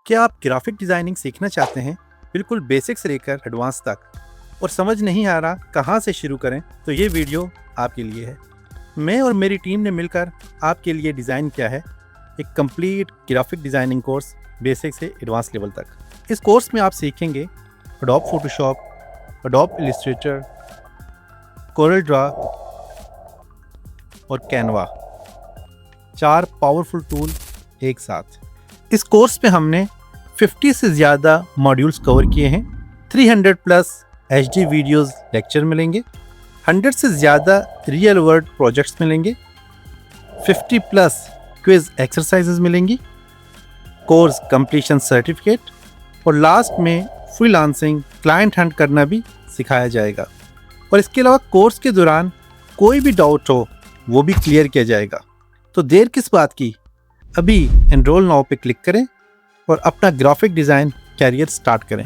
क्या आप graphic designing सीखना चाहते हैं, बिल्कुल बेसिक से लेकर एडवांस तक, और समझ नहीं आ रहा कहाँ से शुरू करें? तो ये वीडियो आपके लिए है। मैं और मेरी टीम ने मिलकर आपके लिए डिज़ाइन किया है एक complete graphic designing course, basic से एडवांस लेवल तक। इस कोर्स में आप सीखेंगे adobe Photoshop, adobe Illustrator, Corel Draw और कैनवा, 4 पावरफुल टूल एक साथ। इस कोर्स में हमने 50 से ज़्यादा मॉड्यूल्स कवर किए हैं। 300 प्लस HD वीडियोस लेक्चर मिलेंगे, 100 से ज़्यादा रियल वर्ल्ड प्रोजेक्ट्स मिलेंगे, 50 प्लस क्विज एक्सरसाइजेज मिलेंगी, कोर्स कंप्लीशन सर्टिफिकेट और लास्ट में फ्रीलांसिंग क्लाइंट हंट करना भी सिखाया जाएगा। और इसके अलावा कोर्स के दौरान कोई भी डाउट हो वो भी क्लियर किया जाएगा। तो देर किस बात की, अभी एनरोल नाउ पे क्लिक करें और अपना ग्राफिक डिज़ाइन कैरियर स्टार्ट करें।